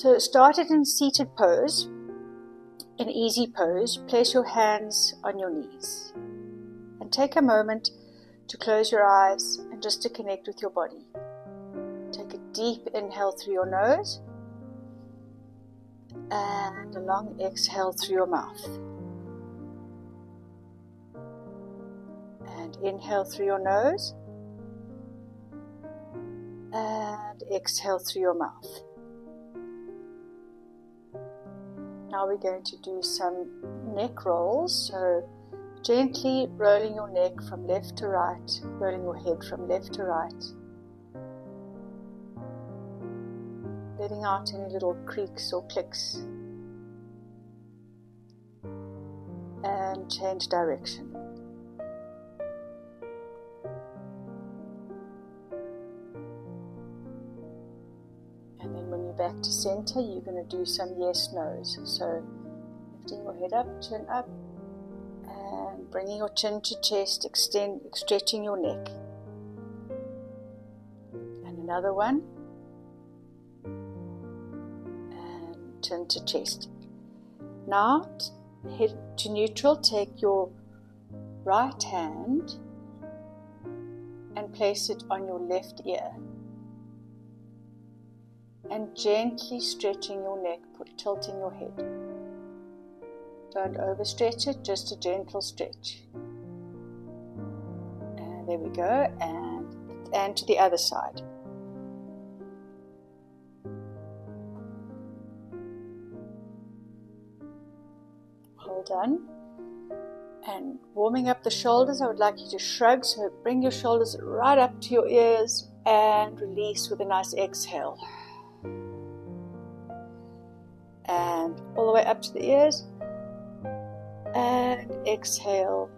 So start it in seated pose, in easy pose. Place your hands on your knees and take a moment to close your eyes and just to connect with your body. Take a deep inhale through your nose and a long exhale through your mouth. And inhale through your nose and exhale through your mouth. Now we're going to do some neck rolls. So gently rolling your neck from left to right, rolling your head from left to right. Letting out any little creaks or clicks. And change direction. And then when you're back to center, you're going to do some yes-nos. So lifting your head up, chin up, and bringing your chin to chest, stretching your neck. And another one. And chin to chest. Now, head to neutral, take your right hand and place it on your left ear. And gently stretching your neck, tilting your head. Don't overstretch it, just a gentle stretch. And there we go, and to the other side. Hold on. And warming up the shoulders, I would like you to shrug, so bring your shoulders right up to your ears and release with a nice exhale. And all the way up to the ears, and exhale.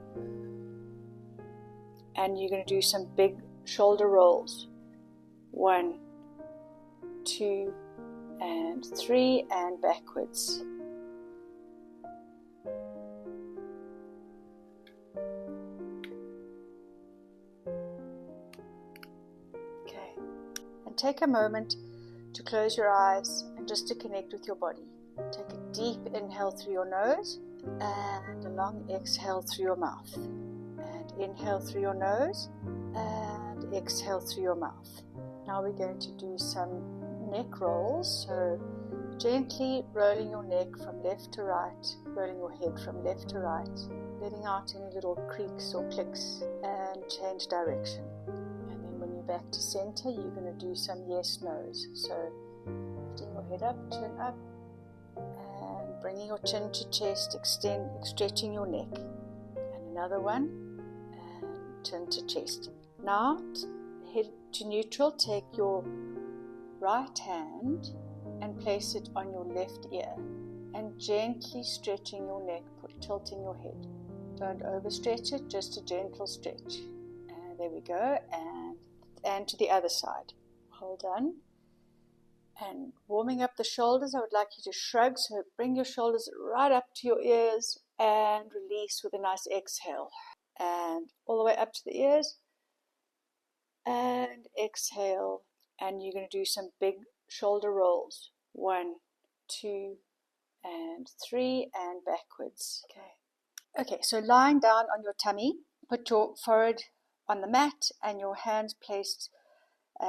And you're going to do some big shoulder rolls. 1, 2, and 3, and backwards. Okay, and take a moment to close your eyes and just to connect with your body. Take a deep inhale through your nose and a long exhale through your mouth. And inhale through your nose and exhale through your mouth. Now we're going to do some neck rolls. So gently rolling your neck from left to right, rolling your head from left to right, letting out any little creaks or clicks, and change direction. And then when you're back to center, you're going to do some yes-nos. So lifting your head up, chin up, and bringing your chin to chest, stretching your neck. And another one, and chin to chest. Now, head to neutral, take your right hand and place it on your left ear. And gently stretching your neck, tilting your head. Don't overstretch it, just a gentle stretch. And there we go, and to the other side. Hold on. And warming up the shoulders, I would like you to shrug, so bring your shoulders right up to your ears and release with a nice exhale. And all the way up to the ears, and exhale. And you're going to do some big shoulder rolls. 1, 2, and 3, and backwards. Okay, so lying down on your tummy, put your forehead on the mat and your hands placed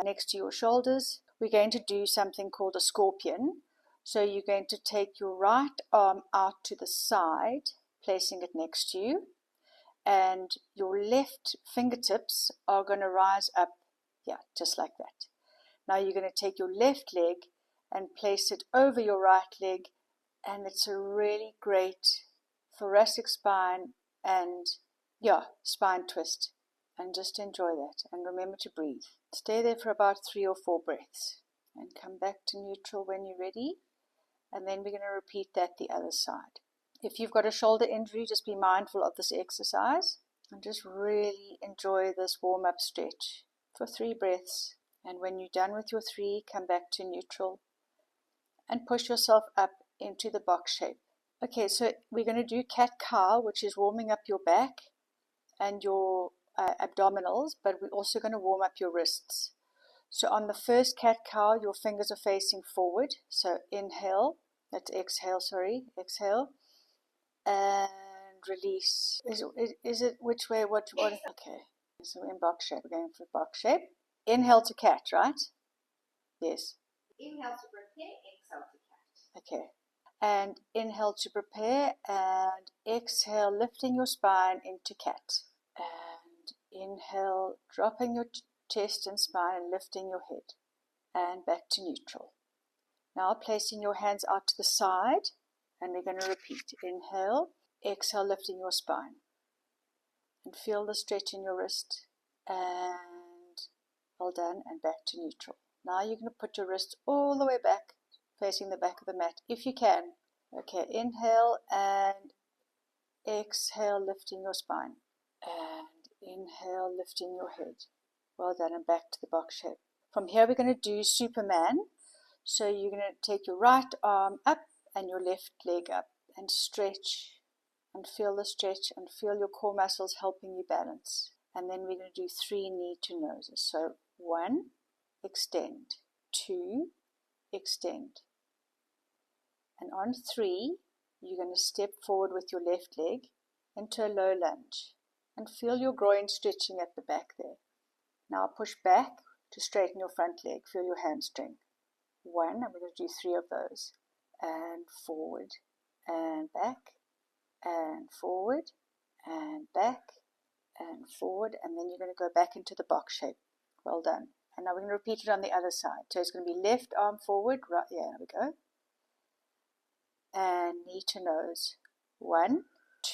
next to your shoulders. We're going to do something called a scorpion. So you're going to take your right arm out to the side, placing it next to you, and your left fingertips are going to rise up, just like that. Now you're going to take your left leg and place it over your right leg, and it's a really great thoracic spine and spine twist. And just enjoy that, and remember to breathe. Stay there for about 3 or 4 breaths and come back to neutral when you're ready, and then we're going to repeat that the other side. If you've got a shoulder injury, just be mindful of this exercise and just really enjoy this warm-up stretch for 3 breaths. And when you're done with your 3, come back to neutral and push yourself up into the box shape. Okay, so we're going to do cat-cow, which is warming up your back and your abdominals, but we're also going to warm up your wrists. So on the first cat-cow, your fingers are facing forward. So inhale, that's exhale, sorry, exhale, and release. Is it which way, what, okay. So we're in box shape, we're going for box shape. Inhale to cat, right? Yes. Inhale to prepare, exhale to cat. Okay. And inhale to prepare, and exhale, lifting your spine into cat. And inhale, dropping your chest and spine and lifting your head. And back to neutral. Now placing your hands out to the side, and we're going to repeat. Inhale, exhale, lifting your spine. And feel the stretch in your wrist. And well done, and back to neutral. Now you're going to put your wrist all the way back, facing the back of the mat, if you can. Okay, inhale and exhale, lifting your spine. And inhale, lifting your head. Well done, and back to the box shape. From here, we're going to do Superman. So you're going to take your right arm up and your left leg up and stretch and feel the stretch and feel your core muscles helping you balance. And then we're going to do 3 knee to noses. So 1, extend. 2, extend. And on 3, you're going to step forward with your left leg into a low lunge and feel your groin stretching at the back there. Now push back to straighten your front leg. Feel your hamstring. 1, and we're going to do 3 of those. And forward and back and forward and back and forward, and then you're going to go back into the box shape. Well done. And now we're going to repeat it on the other side. So it's going to be left arm forward, right, yeah, there we go. And knee to nose. 1,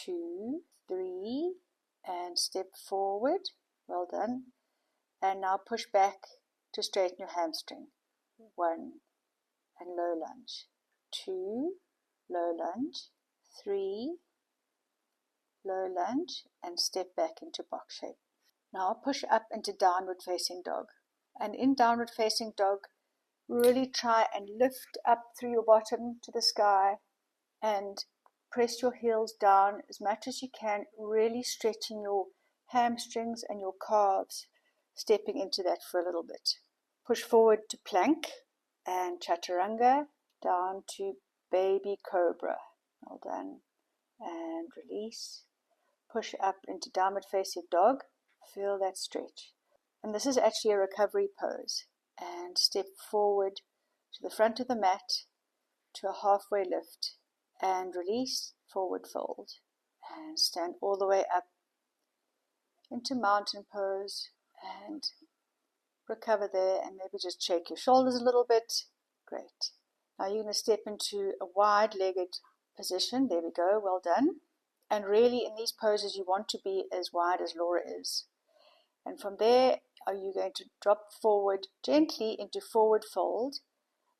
2, 3, and step forward. Well done. And now push back to straighten your hamstring. 1, and low lunge. 2, low lunge. 3, low lunge, and step back into box shape. Now push up into downward facing dog. And in downward facing dog, really try and lift up through your bottom to the sky and press your heels down as much as you can, really stretching your hamstrings and your calves, stepping into that for a little bit. Push forward to plank and chaturanga, down to baby cobra. Well done. And release. Push up into downward facing dog. Feel that stretch. And this is actually a recovery pose. And step forward to the front of the mat to a halfway lift. And release, forward fold. And stand all the way up into mountain pose. And recover there, and maybe just shake your shoulders a little bit. Great. Now you're going to step into a wide-legged position. There we go. Well done. And really in these poses you want to be as wide as Laura is. And from there are you going to drop forward gently into forward fold,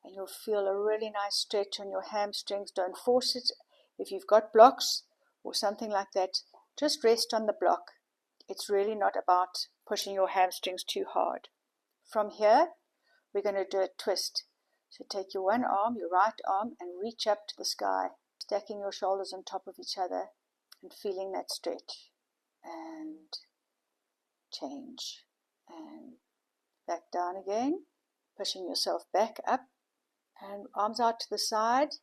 and you'll feel a really nice stretch on your hamstrings. Don't force it. If you've got blocks or something like that, just rest on the block. It's really not about pushing your hamstrings too hard. From here, we're going to do a twist. So take your one arm, your right arm, and reach up to the sky, stacking your shoulders on top of each other and feeling that stretch. And change. And back down again, pushing yourself back up. And arms out to the side.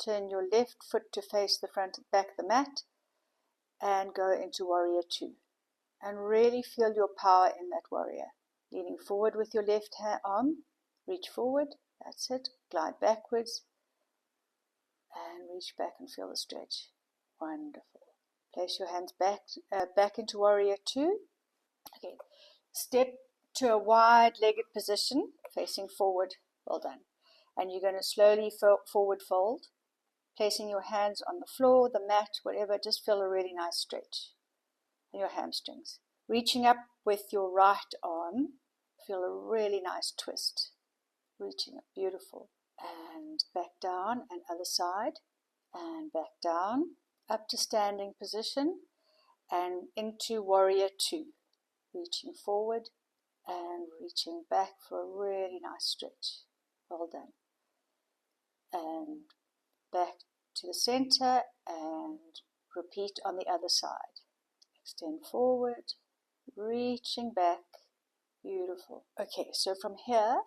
Turn your left foot to face the front and back of the mat. And go into warrior 2. And really feel your power in that warrior. Leaning forward with your left arm, reach forward, that's it, glide backwards, and reach back and feel the stretch. Wonderful. Place your hands back into warrior 2. Okay, step to a wide-legged position, facing forward, well done. And you're going to slowly forward fold, placing your hands on the floor, the mat, whatever, just feel a really nice stretch in your hamstrings. Reaching up with your right arm, feel a really nice twist. Reaching up, beautiful. And back down, and other side. And back down, up to standing position. And into warrior 2. Reaching forward and reaching back for a really nice stretch. Well done. And back to the center and repeat on the other side. Extend forward, reaching back Beautiful. Okay, so from here,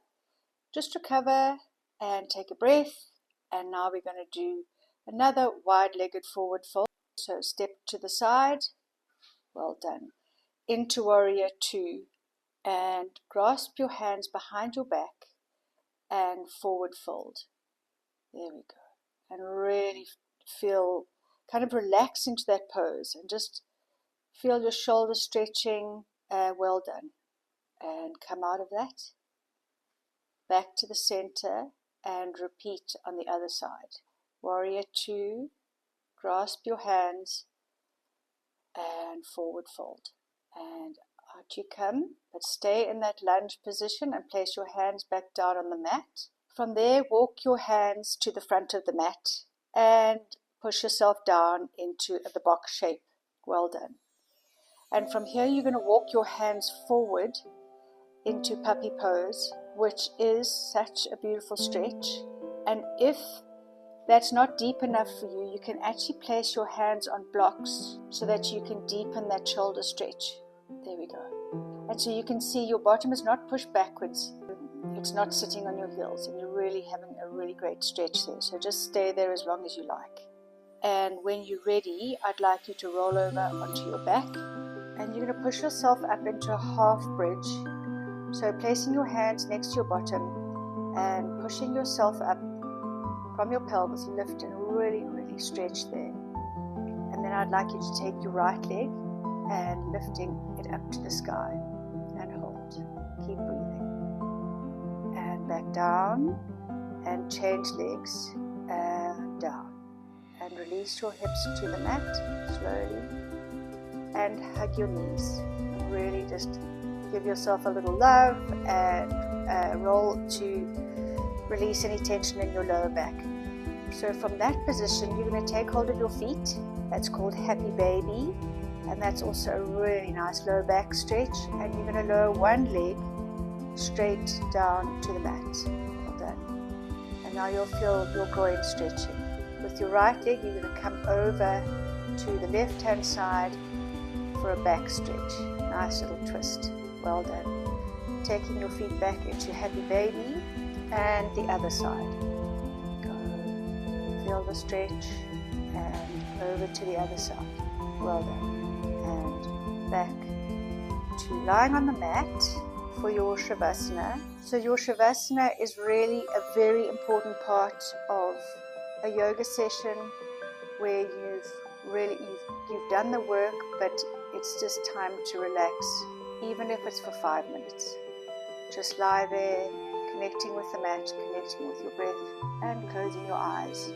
just recover and take a breath. And now we're going to do another wide-legged forward fold. So step to the side. Well done. Into warrior two. And grasp your hands behind your back and forward fold. There we go. And really feel, kind of relax into that pose and just feel your shoulders stretching. Well done. And come out of that. Back to the center and repeat on the other side. Warrior two. Grasp your hands and forward fold. And out you come, but stay in that lunge position and place your hands back down on the mat. From there, walk your hands to the front of the mat and push yourself down into the box shape. Well done. And from here, you're going to walk your hands forward into puppy pose, which is such a beautiful stretch. And if that's not deep enough for you, you can actually place your hands on blocks so that you can deepen that shoulder stretch. There we go. And so you can see your bottom is not pushed backwards. It's not sitting on your heels, and you're really having a really great stretch there. So just stay there as long as you like. And when you're ready, I'd like you to roll over onto your back, and you're going to push yourself up into a half bridge. So placing your hands next to your bottom and pushing yourself up from your pelvis, lift and really, really stretch there. And then I'd like you to take your right leg and lifting it up to the sky and hold. Keep breathing. And back down and change legs and down. And release your hips to the mat slowly and hug your knees. And really just give yourself a little love and roll to release any tension in your lower back. So from that position, you're going to take hold of your feet. That's called happy baby. And that's also a really nice lower back stretch. And you're going to lower one leg straight down to the mat. Well done. And now you'll feel your groin stretching. With your right leg, you're going to come over to the left hand side for a back stretch. Nice little twist. Well done. Taking your feet back into happy baby and the other side. Go. Feel the stretch and over to the other side. Well done. And back to lying on the mat for your Shavasana. So your Shavasana is really a very important part of a yoga session where you've done the work, but it's just time to relax, even if it's for 5 minutes. Just lie there, connecting with the mat, connecting with your breath, and closing your eyes.